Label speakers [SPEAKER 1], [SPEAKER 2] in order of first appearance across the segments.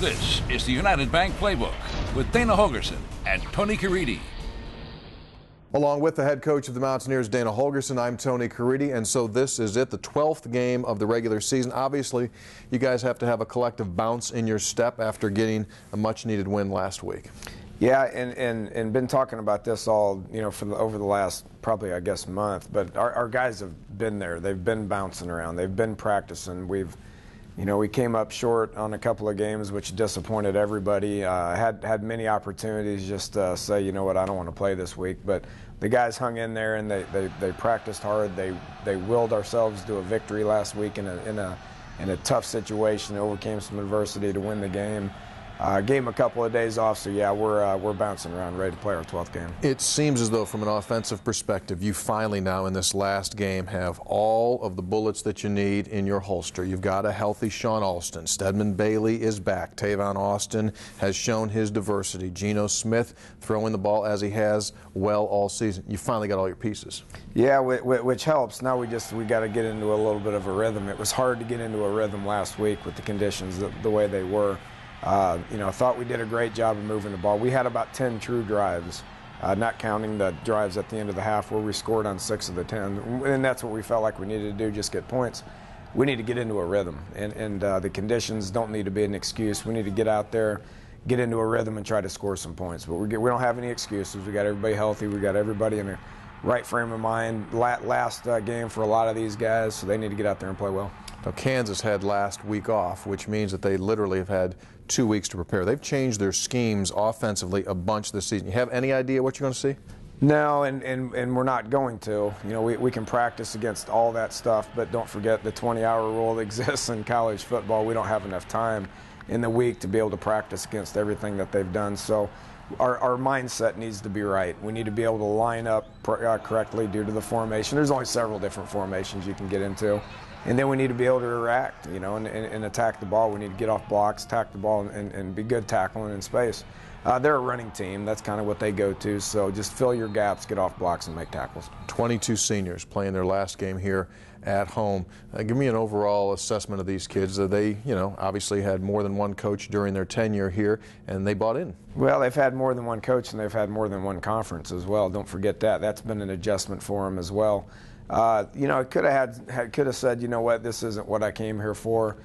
[SPEAKER 1] This is the United Bank Playbook with Dana Holgorsen and Tony Caridi.
[SPEAKER 2] Along with the head coach of the Mountaineers, Dana Holgorsen, I'm Tony Caridi, and so this is it, the 12th game of the regular season. Obviously, you guys have to have a collective bounce in your step after getting a much-needed win last week.
[SPEAKER 3] Yeah, and been talking about this all, over the last probably, I guess, month. But our guys have been there. They've been bouncing around. They've been practicing. We came up short on a couple of games, which disappointed everybody. Had many opportunities just to say, you know what, I don't want to play this week. But the guys hung in there and they practiced hard. They willed ourselves to a victory last week in a tough situation. Overcame some adversity to win the game. Gave them a couple of days off, so yeah, we're bouncing around, ready to play our 12th game. It
[SPEAKER 2] seems as though, from an offensive perspective, you finally now in this last game have all of the bullets that you need in your holster. You've got a healthy Sean Alston. Stedman Bailey is back. Tavon Austin has shown his diversity. Geno Smith throwing the ball as he has well all season. You finally got all your pieces.
[SPEAKER 3] Yeah, which helps. Now we got to get into a little bit of a rhythm. It was hard to get into a rhythm last week with the conditions the way they were. I thought we did a great job of moving the ball. We had about 10 true drives, not counting the drives at the end of the half where we scored on 6 of the 10. And that's what we felt like we needed to do, just get points. We need to get into a rhythm, and the conditions don't need to be an excuse. We need to get out there, get into a rhythm, and try to score some points. But we don't have any excuses. We got everybody healthy. We got everybody in a right frame of mind. Last game for a lot of these guys, so they need to get out there and play well.
[SPEAKER 2] Now, Kansas had last week off, which means that they literally have had 2 weeks to prepare. They've changed their schemes offensively a bunch this season. You have any idea what you're going to see?
[SPEAKER 3] No, and we're not going to. We can practice against all that stuff, but don't forget the 20-hour rule that exists in college football. We don't have enough time in the week to be able to practice against everything that they've done. So our mindset needs to be right. We need to be able to line up correctly due to the formation. There's only several different formations you can get into. And then we need to be able to react, and attack the ball. We need to get off blocks, attack the ball, and be good tackling in space. They're a running team. That's kind of what they go to. So just fill your gaps, get off blocks, and make tackles.
[SPEAKER 2] 22 seniors playing their last game here at home. Give me an overall assessment of these kids. They, obviously had more than one coach during their tenure here, and they bought in.
[SPEAKER 3] Well, they've had more than one coach, and they've had more than one conference as well. Don't forget that. That's been an adjustment for them as well. It could have said, you know what, this isn't what I came here for.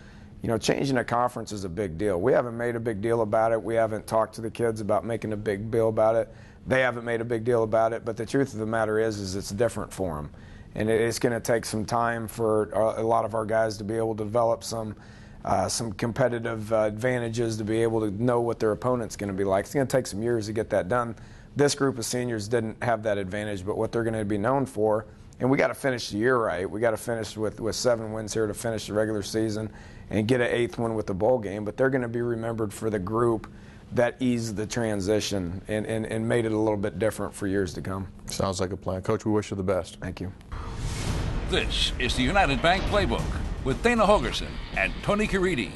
[SPEAKER 3] Changing a conference is a big deal. We haven't made a big deal about it. We haven't talked to the kids about making a big deal about it. They haven't made a big deal about it. But the truth of the matter is it's different for them. And it's going to take some time for a lot of our guys to be able to develop some competitive advantages, to be able to know what their opponent's going to be like. It's going to take some years to get that done. This group of seniors didn't have that advantage, but what they're going to be known for. And we got to finish the year right. We got to finish with 7 wins here to finish the regular season and get an 8th win with the bowl game. But they're going to be remembered for the group that eased the transition and made it a little bit different for years to come.
[SPEAKER 2] Sounds like a plan. Coach, we wish you the best.
[SPEAKER 3] Thank you.
[SPEAKER 1] This is the United Bank Playbook with Dana Holgorsen and Tony Caridi.